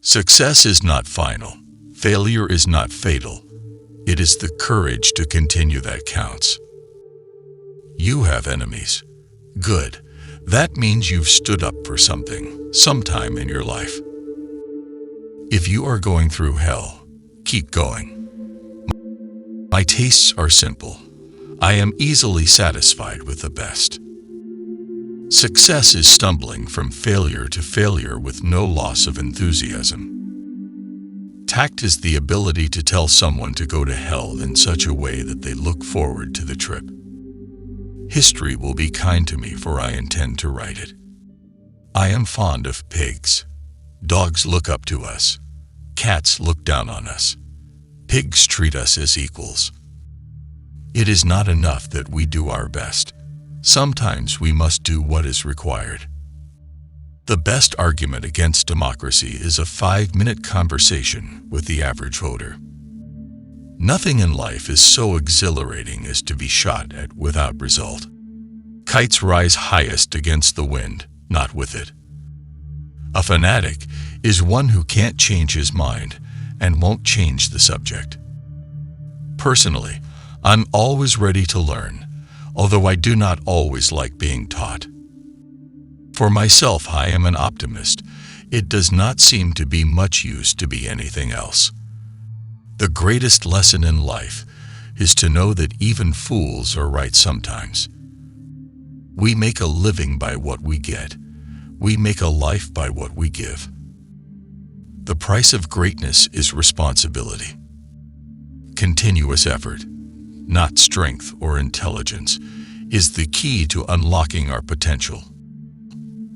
Success is not final. Failure is not fatal. It is the courage to continue that counts. You have enemies. Good. That means you've stood up for something, sometime in your life. If you are going through hell, keep going. My tastes are simple. I am easily satisfied with the best. Success is stumbling from failure to failure with no loss of enthusiasm. Tact is the ability to tell someone to go to hell in such a way that they look forward to the trip. History will be kind to me, for I intend to write it. I am fond of pigs. Dogs look up to us. Cats look down on us. Pigs treat us as equals. It is not enough that we do our best. Sometimes we must do what is required. The best argument against democracy is a 5-minute conversation with the average voter. Nothing in life is so exhilarating as to be shot at without result. Kites rise highest against the wind, not with it. A fanatic is one who can't change his mind and won't change the subject. Personally, I'm always ready to learn, although I do not always like being taught. For myself, I am an optimist. It does not seem to be much use to be anything else. The greatest lesson in life is to know that even fools are right sometimes. We make a living by what we get. We make a life by what we give. The price of greatness is responsibility. Continuous effort, not strength or intelligence, is the key to unlocking our potential.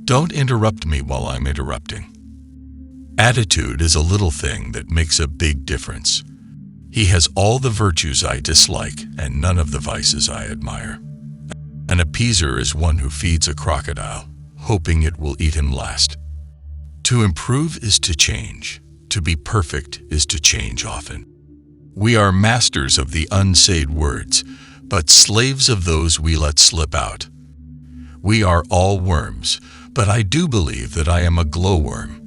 Don't interrupt me while I'm interrupting. Attitude is a little thing that makes a big difference. He has all the virtues I dislike and none of the vices I admire. An appeaser is one who feeds a crocodile, hoping it will eat him last. To improve is to change. To be perfect is to change often. We are masters of the unsaid words, but slaves of those we let slip out. We are all worms, but I do believe that I am a glowworm.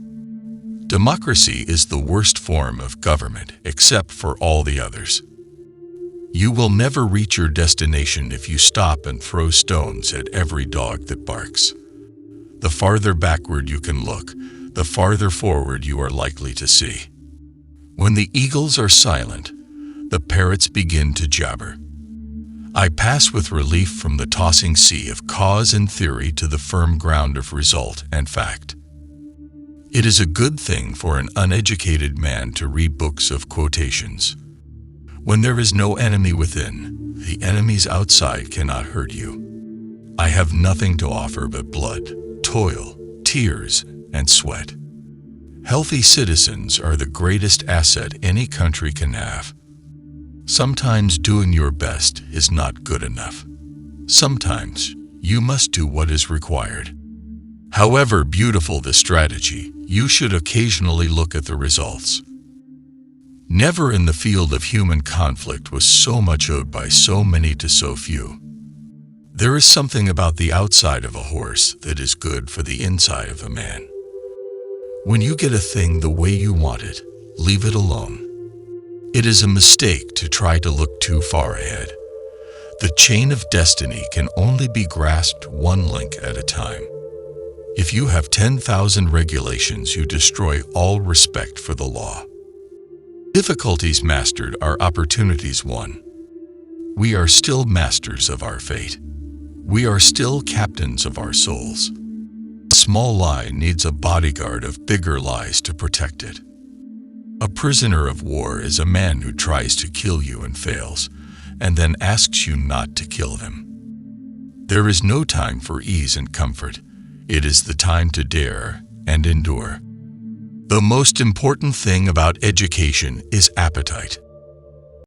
Democracy is the worst form of government, except for all the others. You will never reach your destination if you stop and throw stones at every dog that barks. The farther backward you can look, the farther forward you are likely to see. When the eagles are silent, the parrots begin to jabber. I pass with relief from the tossing sea of cause and theory to the firm ground of result and fact. It is a good thing for an uneducated man to read books of quotations. When there is no enemy within, the enemies outside cannot hurt you. I have nothing to offer but blood, toil, tears, and sweat. Healthy citizens are the greatest asset any country can have. Sometimes doing your best is not good enough. Sometimes you must do what is required. However beautiful the strategy, you should occasionally look at the results. Never in the field of human conflict was so much owed by so many to so few. There is something about the outside of a horse that is good for the inside of a man. When you get a thing the way you want it, leave it alone. It is a mistake to try to look too far ahead. The chain of destiny can only be grasped one link at a time. If you have 10,000 regulations, you destroy all respect for the law. Difficulties mastered are opportunities won. We are still masters of our fate. We are still captains of our souls. A small lie needs a bodyguard of bigger lies to protect it. A prisoner of war is a man who tries to kill you and fails, and then asks you not to kill them. There is no time for ease and comfort. It is the time to dare and endure. The most important thing about education is appetite.